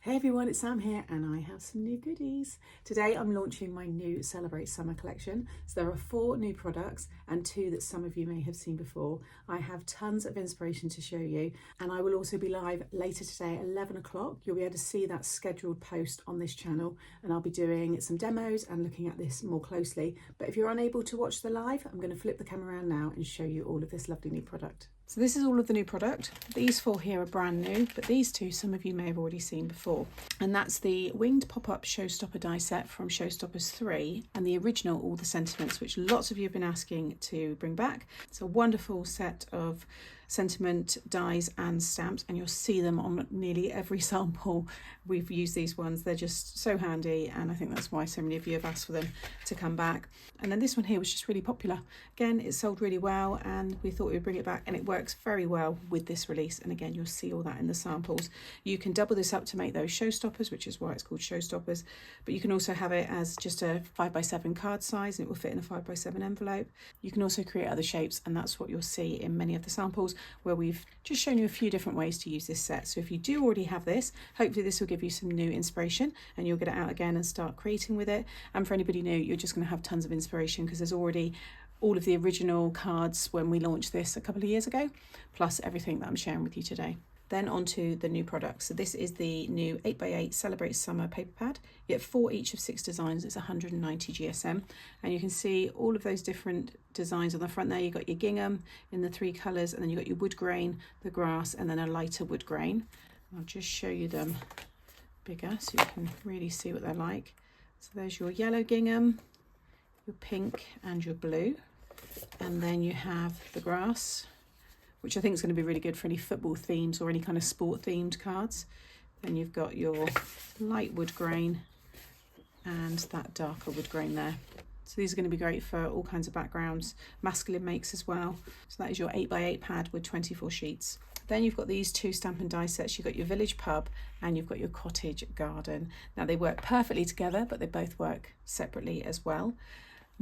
Hey everyone, it's Sam here and I have some new goodies. Today I'm launching my new Celebrate Summer collection. So there are 4 new products and 2 that some of you may have seen before. I have tons of inspiration to show you, and I will also be live later today at 11 o'clock. You'll be able to see that scheduled post on this channel, and I'll be doing some demos and looking at this more closely. But if you're unable to watch the live, I'm going to flip the camera around now and show you all of this lovely new product. So this is all of the new product. These 4 here are brand new, but these 2 some of you may have already seen before. And that's the winged pop-up showstopper die set from Showstoppers 3 and the original All the Sentiments, which lots of you have been asking to bring back. It's a wonderful set of sentiment dies and stamps, and you'll see them on nearly every sample. We've used these ones. They're just so handy, and I think that's why so many of you have asked for them to come back. And then this one here was just really popular. Again, it sold really well, and we thought we'd bring it back, and it works very well with this release. And again, you'll see all that in the samples. You can double this up to make those showstoppers, which is why it's called showstoppers, but you can also have it as just a 5x7 card size, and it will fit in a 5x7 envelope. You can also create other shapes, and that's what you'll see in many of the samples, where we've just shown you a few different ways to use this set. So if you do already have this, hopefully this will give you some new inspiration and you'll get it out again and start creating with it. And for anybody new, you're just going to have tons of inspiration because there's already all of the original cards when we launched this a couple of years ago, plus everything that I'm sharing with you today. Then on to the new products. So this is the new 8x8 Celebrate Summer paper pad. You get 4 each of 6 designs. It's 190 GSM. And you can see all of those different designs on the front there. You've got your gingham in the 3 colours, and then you've got your wood grain, the grass, and then a lighter wood grain. I'll just show you them bigger so you can really see what they're like. So there's your yellow gingham, your pink and your blue. And then you have the grass, which I think is going to be really good for any football themes or any kind of sport themed cards. Then you've got your light wood grain and that darker wood grain there. So these are going to be great for all kinds of backgrounds, masculine makes as well. So that is your 8x8 pad with 24 sheets. Then you've got these 2 stamp and die sets. You've got your village pub and you've got your cottage garden. Now they work perfectly together, but they both work separately as well.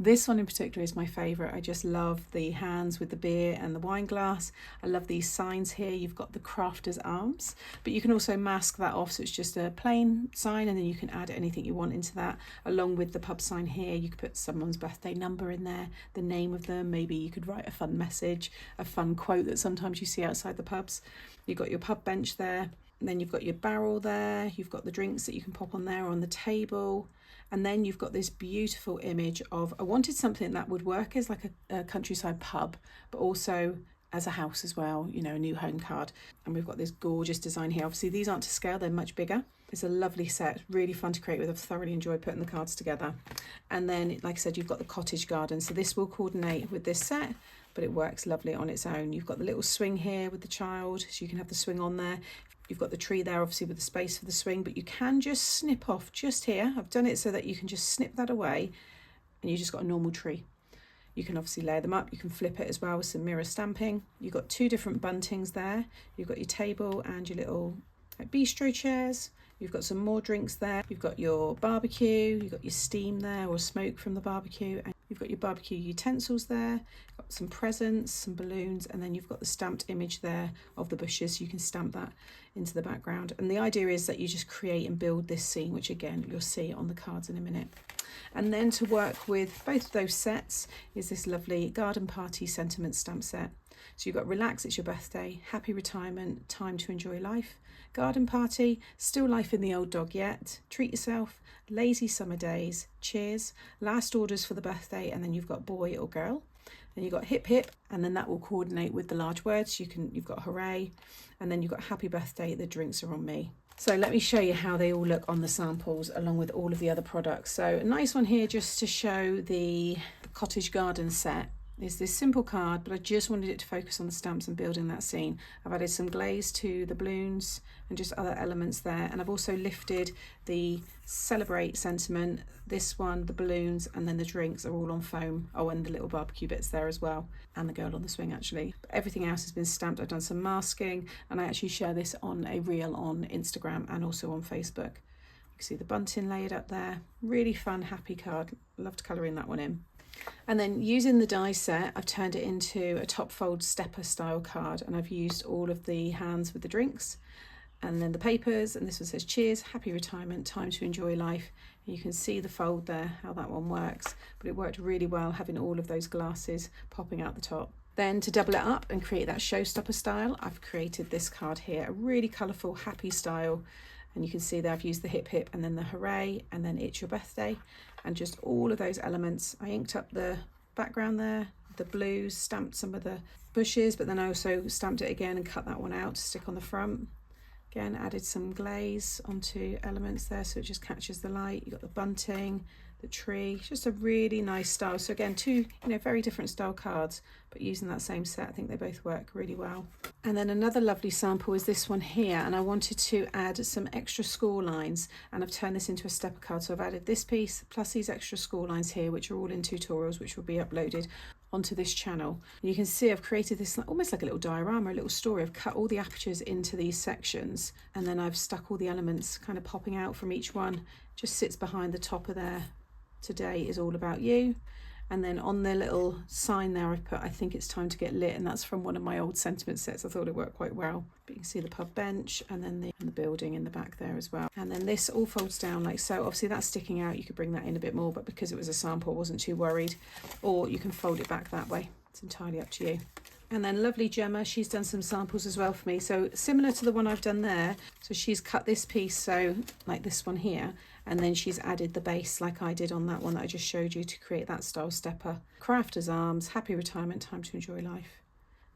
This one in particular is my favourite. I just love the hands with the beer and the wine glass. I love these signs here. You've got the crafter's arms, but you can also mask that off, so it's just a plain sign, and then you can add anything you want into that. Along with the pub sign here, you could put someone's birthday number in there, the name of them. Maybe you could write a fun message, a fun quote that sometimes you see outside the pubs. You've got your pub bench there, and then you've got your barrel there. You've got the drinks that you can pop on there on the table. And then you've got this beautiful image of, I wanted something that would work as like a countryside pub, but also as a house as well, you know, a new home card. And we've got this gorgeous design here. Obviously these aren't to scale, they're much bigger. It's a lovely set, really fun to create with. I've thoroughly enjoyed putting the cards together. And then, like I said, you've got the cottage garden. So this will coordinate with this set, but it works lovely on its own. You've got the little swing here with the child, so you can have the swing on there. You've got the tree there, obviously, with the space for the swing, but you can just snip off just here. I've done it so that you can just snip that away and you just got a normal tree. You can obviously layer them up. You can flip it as well with some mirror stamping. You've got 2 different buntings there. You've got your table and your little bistro chairs. You've got some more drinks there. You've got your barbecue. You've got your steam there, or smoke from the barbecue. And you've got your barbecue utensils there. You've got some presents, some balloons, and then you've got the stamped image there of the bushes. You can stamp that into the background. And the idea is that you just create and build this scene, which again, you'll see on the cards in a minute. And then to work with both of those sets is this lovely garden party sentiment stamp set. So you've got relax, it's your birthday, happy retirement, time to enjoy life, garden party, still life in the old dog yet, treat yourself, lazy summer days, cheers, last orders for the birthday, and then you've got boy or girl. Then you've got hip hip, and then that will coordinate with the large words. You've got hooray, and then you've got happy birthday, the drinks are on me. So let me show you how they all look on the samples along with all of the other products. So a nice one here just to show the cottage garden set is this simple card, but I just wanted it to focus on the stamps and building that scene. I've added some glaze to the balloons and just other elements there, and I've also lifted the Celebrate sentiment, this one, the balloons, and then the drinks are all on foam. Oh, and the little barbecue bits there as well, and the girl on the swing actually. But everything else has been stamped. I've done some masking, and I actually share this on a reel on Instagram and also on Facebook. You can see the bunting layered up there. Really fun, happy card. Loved colouring that one in. And then using the die set, I've turned it into a top fold stepper style card, and I've used all of the hands with the drinks. And then the papers, and this one says cheers, happy retirement, time to enjoy life. And you can see the fold there, how that one works, but it worked really well having all of those glasses popping out the top. Then to double it up and create that showstopper style, I've created this card here, a really colourful, happy style. And you can see there I've used the hip hip and then the hooray and then it's your birthday, and just all of those elements. I inked up the background there, the blues, stamped some of the bushes, but then I also stamped it again and cut that one out to stick on the front. Again, added some glaze onto elements there so it just catches the light. You've got the bunting, the tree, just a really nice style. So again, two very different style cards, but using that same set, I think they both work really well. And then another lovely sample is this one here, and I wanted to add some extra score lines, and I've turned this into a stepper card. So I've added this piece plus these extra score lines here, which are all in tutorials which will be uploaded onto this channel. You can see I've created this almost like a little diorama, a little story. I've cut all the apertures into these sections, and then I've stuck all the elements kind of popping out from each one. Just sits behind the top of there. Today is all about you. And then on the little sign there I've put, I think it's time to get lit, and that's from one of my old sentiment sets. I thought it worked quite well. But you can see the pub bench and then the building in the back there as well. And then this all folds down like so. Obviously that's sticking out, you could bring that in a bit more, but because it was a sample I wasn't too worried. Or you can fold it back that way. It's entirely up to you. And then lovely Gemma, she's done some samples as well for me. So similar to the one I've done there. So she's cut this piece, so like this one here, and then she's added the base like I did on that one that I just showed you to create that style stepper. Crafter's arms, happy retirement, time to enjoy life.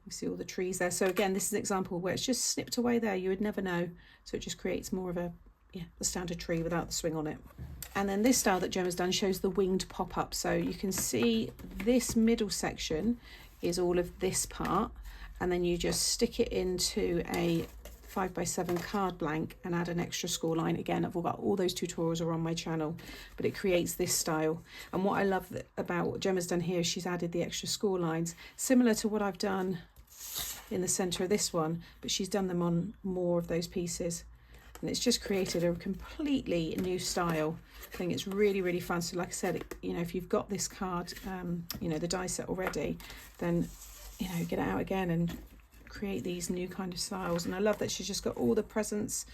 You see all the trees there. So again, this is an example where it's just snipped away there. You would never know. So it just creates more of the standard tree without the swing on it. And then this style that Gemma's done shows the winged pop-up. So you can see this middle section is all of this part, and then you just stick it into a 5x7 card blank and add an extra score line. Again, I've got all those tutorials are on my channel, but it creates this style. And what I love about what Gemma's done here is she's added the extra score lines, similar to what I've done in the center of this one, but she's done them on more of those pieces. And it's just created a completely new style. I think it's really, really fun. So like I said, if you've got this card, the die set already, then, get it out again and create these new kind of styles. And I love that she's just got all the presents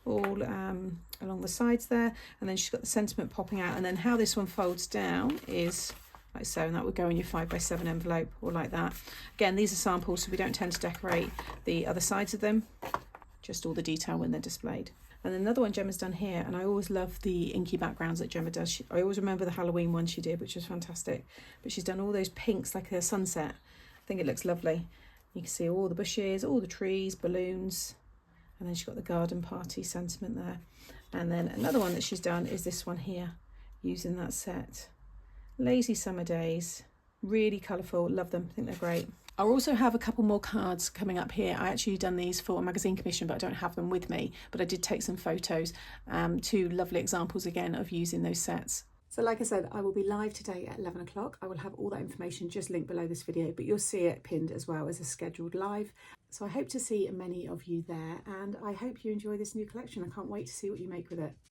all along the sides there. And then she's got the sentiment popping out. And then how this one folds down is like so, and that would go in your 5x7 envelope or like that. Again, these are samples, so we don't tend to decorate the other sides of them, just all the detail when they're displayed. And another one Gemma's done here, and I always love the inky backgrounds that Gemma does. I always remember the Halloween one she did, which was fantastic. But she's done all those pinks like a sunset. I think it looks lovely. You can see all the bushes, all the trees, balloons, and then she's got the garden party sentiment there. And then another one that she's done is this one here, using that set. Lazy summer days, really colourful, love them, I think they're great. I'll also have a couple more cards coming up here. I actually done these for a magazine commission, but I don't have them with me, but I did take some photos, two lovely examples again of using those sets. So like I said, I will be live today at 11 o'clock. I will have all that information just linked below this video, but you'll see it pinned as well as a scheduled live. So I hope to see many of you there, and I hope you enjoy this new collection. I can't wait to see what you make with it.